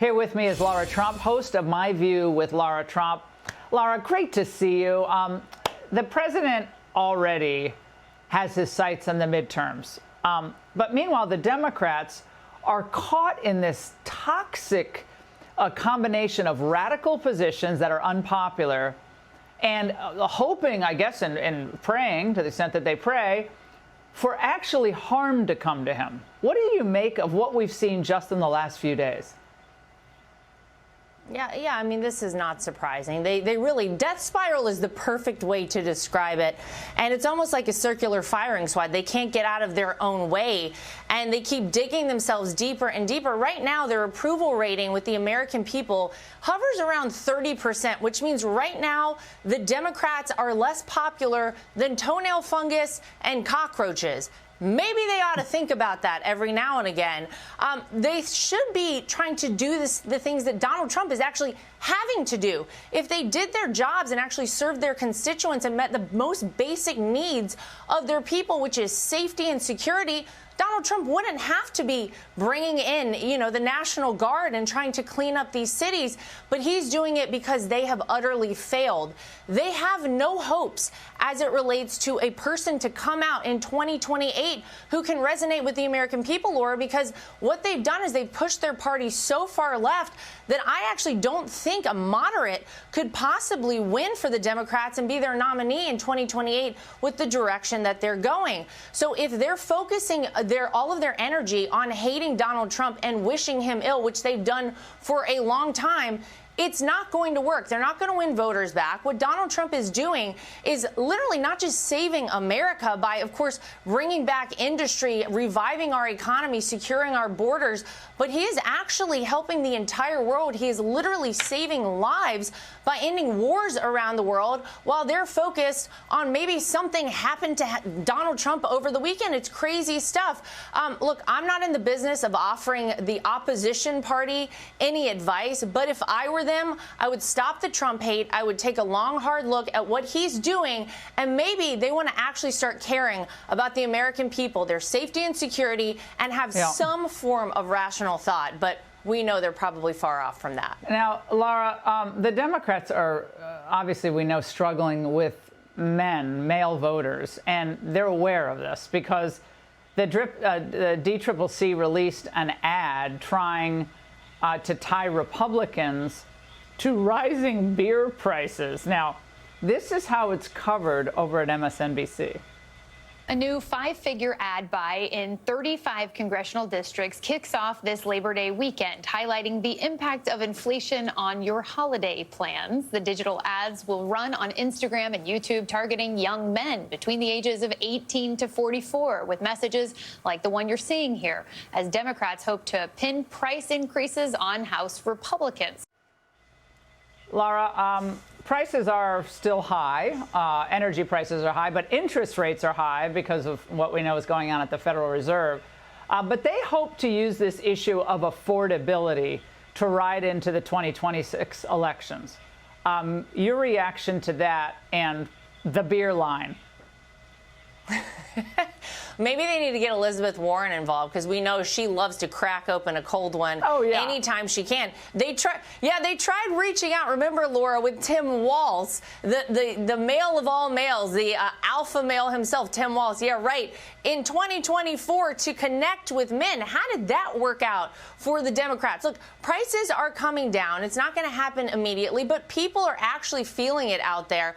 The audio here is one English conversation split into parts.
Here with me is Laura Trump, host of My View with Laura Trump. Laura, great to see you. The president already has his sights on the midterms. But meanwhile, the Democrats are caught in this toxic combination of radical positions that are unpopular and hoping, I guess, and praying, to the extent that they pray, for actually harm to come to him. What do you make of what we've seen just in the last few days? Yeah. I mean, this is not surprising. They really, death spiral is the perfect way to describe it. And it's almost like a circular firing squad. They can't get out of their own way. And they keep digging themselves deeper and deeper. Right now, their approval rating with the American people hovers around 30%, which means right now the Democrats are less popular than toenail fungus and cockroaches. Maybe they ought to think about that every now and again. They should be trying to do the things that Donald Trump is actually having to do. If they did their jobs and actually served their constituents and met the most basic needs of their people, which is safety and security, Donald Trump wouldn't have to be bringing in, the National Guard and trying to clean up these cities. But he's doing it because they have utterly failed. They have no hopes as it relates to a person to come out in 2028 who can resonate with the American people, Laura, because what they've done is they've pushed their party so far left that I actually don't think a moderate could possibly win for the Democrats and be their nominee in 2028 with the direction that they're going. So if they're focusing all of their energy on hating Donald Trump and wishing him ill, which they've done for a long time, it's not going to work. They're not going to win voters back. What Donald Trump is doing is literally not just saving America by, of course, bringing back industry, reviving our economy, securing our borders, but he is actually helping the entire world. He is literally saving lives by ending wars around the world while they're focused on maybe something happened to Donald Trump over the weekend. It's crazy stuff. Look, I'm not in the business of offering the opposition party any advice, but if I were them, I would stop the Trump hate. I would take a long, hard look at what he's doing, and maybe they want to actually start caring about the American people, their safety and security, and have some form of rational thought. But we know they're probably far off from that. Now, Laura, the Democrats are obviously, we know, struggling with male voters, and they're aware of this because the DCCC released an ad trying to tie Republicans to rising beer prices. Now, this is how it's covered over at MSNBC. A new 5-figure ad buy in 35 congressional districts kicks off this Labor Day weekend, highlighting the impact of inflation on your holiday plans. The digital ads will run on Instagram and YouTube, targeting young men between the ages of 18 to 44, with messages like the one you're seeing here, as Democrats hope to pin price increases on House Republicans. Laura, prices are still high. Energy prices are high, but interest rates are high because of what we know is going on at the Federal Reserve. But they hope to use this issue of affordability to ride into the 2026 elections. Your reaction to that and the beer line? Maybe they need to get Elizabeth Warren involved, because we know she loves to crack open a cold one anytime she can. They tried reaching out. Remember, Laura, with Tim Walz, the male of all males, the alpha male himself, Tim Walz. Yeah, right. In 2024 to connect with men. How did that work out for the Democrats? Look, prices are coming down. It's not going to happen immediately, but people are actually feeling it out there.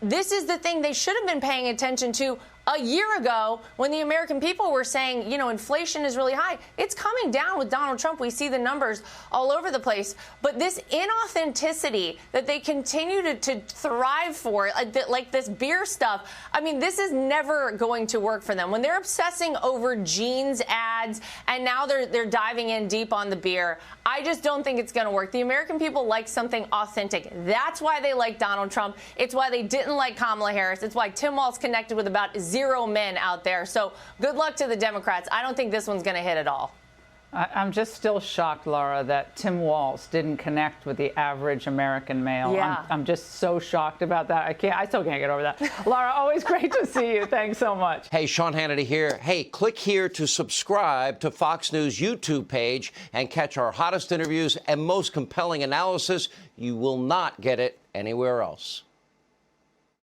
This is the thing they should have been paying attention to a year ago, when the American people were saying, inflation is really high. It's coming down with Donald Trump. We see the numbers all over the place. But this inauthenticity that they continue to thrive for, like this beer stuff, I mean, this is never going to work for them. When they're obsessing over jeans ads and now they're diving in deep on the beer, I just don't think it's going to work. The American people like something authentic. That's why they like Donald Trump. It's why they didn't like Kamala Harris. It's why Tim Walz connected with about 0 men out there. So good luck to the Democrats. I don't think this one's going to hit at all. I'm just still shocked, Laura, that Tim Walz didn't connect with the average American male. Yeah. I'm just so shocked about that. I still can't get over that. Laura, always great to see you. Thanks so much. Hey, Sean Hannity here. Hey, click here to subscribe to Fox News YouTube page and catch our hottest interviews and most compelling analysis. You will not get it anywhere else.